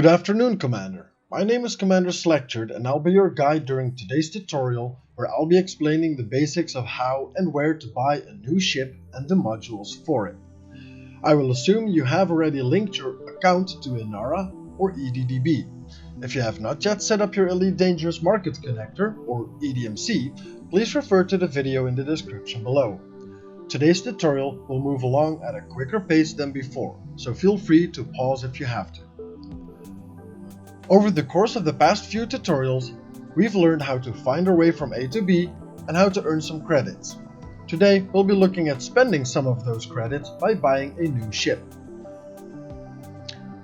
Good afternoon, Commander. My name is Commander Slectured and I'll be your guide during today's tutorial where I'll be explaining the basics of how and where to buy a new ship and the modules for it. I will assume you have already linked your account to Inara or EDDB. If you have not yet set up your Elite Dangerous Market Connector or EDMC, please refer to the video in the description below. Today's tutorial will move along at a quicker pace than before, so feel free to pause if you have to. Over the course of the past few tutorials, we've learned how to find our way from A to B and how to earn some credits. Today, we'll be looking at spending some of those credits by buying a new ship.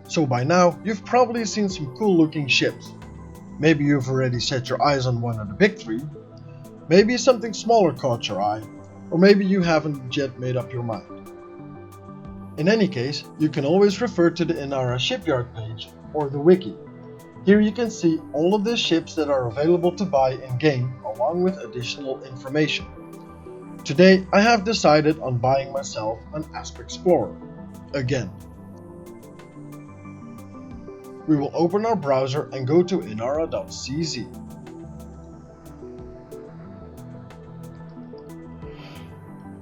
So by now, you've probably seen some cool looking ships. Maybe you've already set your eyes on one of the big three. Maybe something smaller caught your eye, or maybe you haven't yet made up your mind. In any case, you can always refer to the Inara shipyard page or the wiki. Here you can see all of the ships that are available to buy in-game along with additional information. Today I have decided on buying myself an Asp Explorer. Again. We will open our browser and go to inara.cz.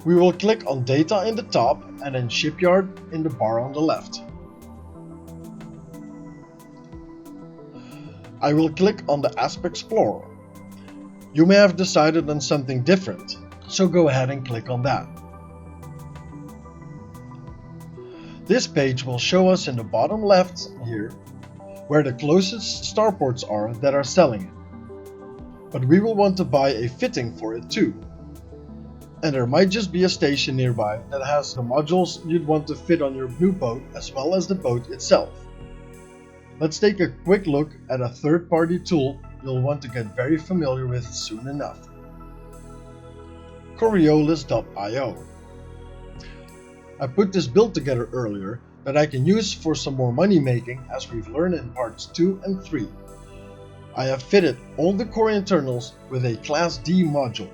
We will click on Data in the top and then Shipyard in the bar on the left. I will click on the Asp Explorer. You may have decided on something different, so go ahead and click on that. This page will show us in the bottom left here where the closest starports are that are selling it. But we will want to buy a fitting for it too. And there might just be a station nearby that has the modules you'd want to fit on your new boat as well as the boat itself. Let's take a quick look at a third-party tool you'll want to get very familiar with soon enough. Coriolis.io. I put this build together earlier that I can use for some more money making as we've learned in parts 2 and 3. I have fitted all the core internals with a Class D module,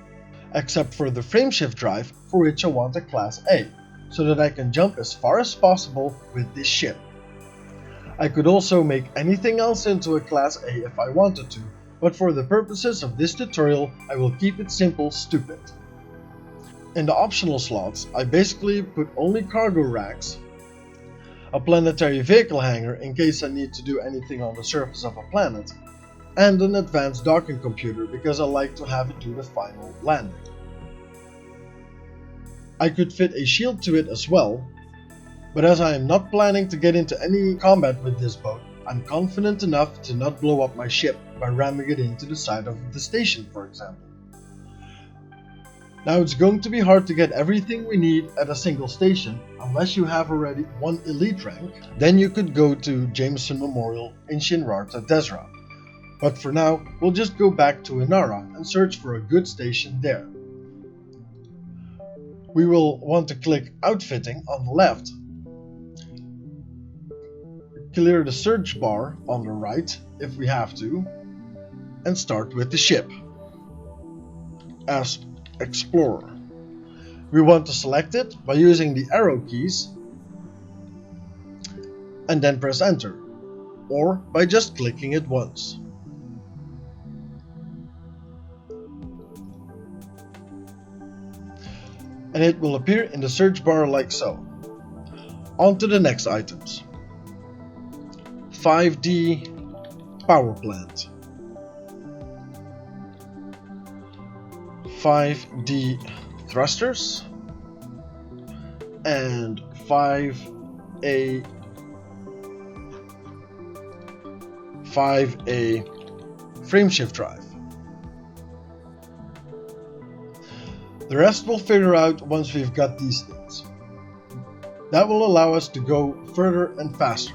except for the frameshift drive for which I want a Class A, so that I can jump as far as possible with this ship. I could also make anything else into a Class A if I wanted to, but for the purposes of this tutorial I will keep it simple stupid. In the optional slots I basically put only cargo racks, a planetary vehicle hangar in case I need to do anything on the surface of a planet, and an advanced docking computer because I like to have it do the final landing. I could fit a shield to it as well, but as I am not planning to get into any combat with this boat, I'm confident enough to not blow up my ship by ramming it into the side of the station, for example. Now it's going to be hard to get everything we need at a single station unless you have already one elite rank, then you could go to Jameson Memorial in Shinrarta Dezhra. But for now, we'll just go back to Inara and search for a good station there. We will want to click Outfitting on the left, clear the search bar on the right if we have to, and start with the ship. Asp Explorer. We want to select it by using the arrow keys and then press enter, or by just clicking it once. And it will appear in the search bar like so. On to the next items. 5D power plant, 5D thrusters, and 5A frameshift drive. The rest we'll figure out once we've got these things. That will allow us to go further and faster.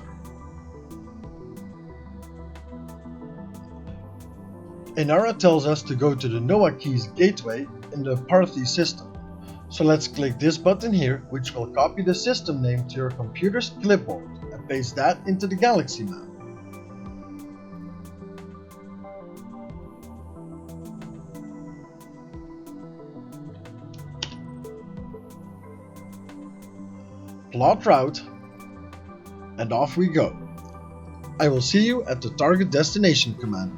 Inara tells us to go to the Noah Keys gateway in the Parthi system. So let's click this button here, which will copy the system name to your computer's clipboard and paste that into the galaxy map. Plot route, and off we go. I will see you at the target destination, Commander.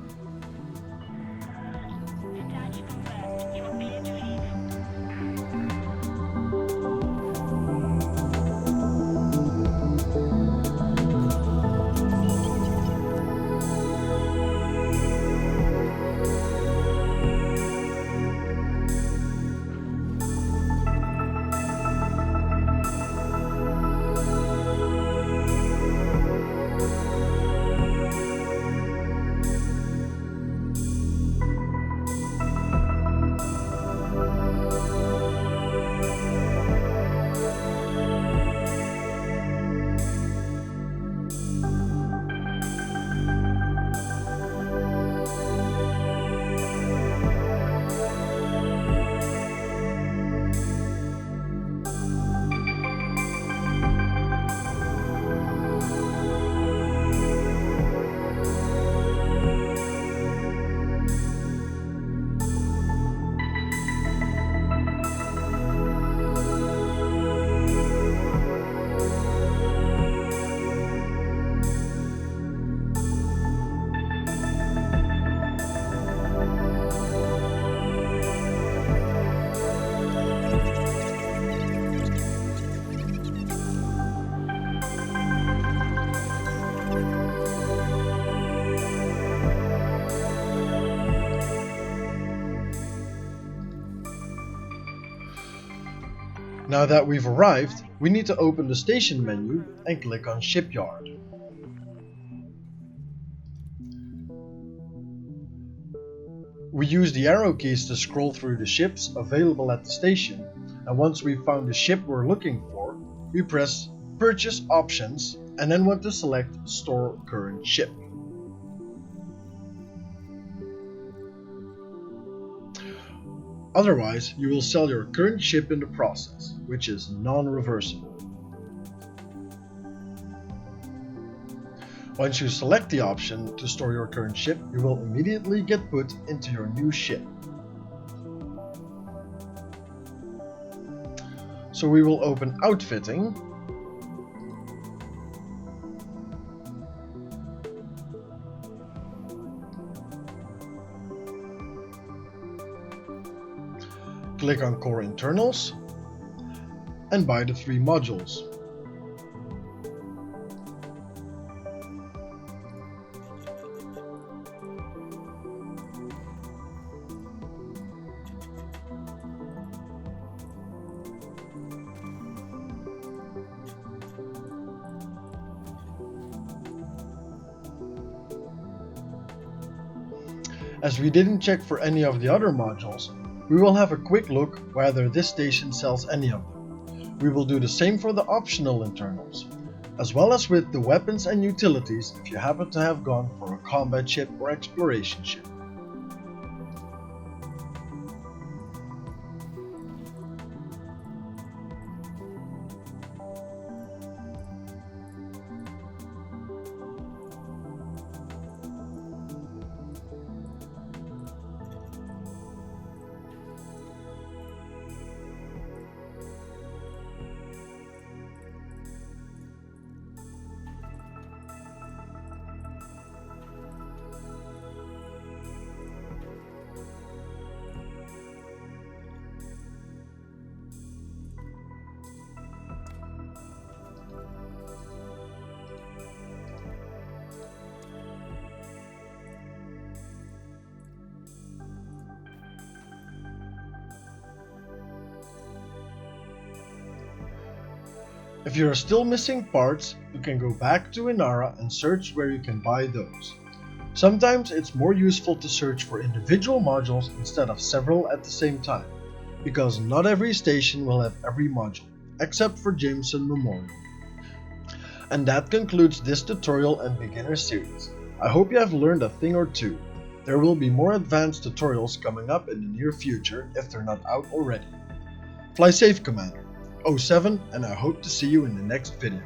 Now that we've arrived, we need to open the station menu and click on Shipyard. We use the arrow keys to scroll through the ships available at the station, and once we've found the ship we're looking for, we press Purchase Options and then want to select Store Current Ship. Otherwise, you will sell your current ship in the process, which is non-reversible. Once you select the option to store your current ship, you will immediately get put into your new ship. So we will open Outfitting, click on Core Internals, and buy the 3 modules. As we didn't check for any of the other modules, we will have a quick look whether this station sells any of them. We will do the same for the optional internals, as well as with the weapons and utilities if you happen to have gone for a combat ship or exploration ship. If you are still missing parts, you can go back to Inara and search where you can buy those. Sometimes it's more useful to search for individual modules instead of several at the same time, because not every station will have every module, except for Jameson Memorial. And that concludes this tutorial and beginner series. I hope you have learned a thing or two. There will be more advanced tutorials coming up in the near future if they're not out already. Fly safe, Commander. 07, and I hope to see you in the next video.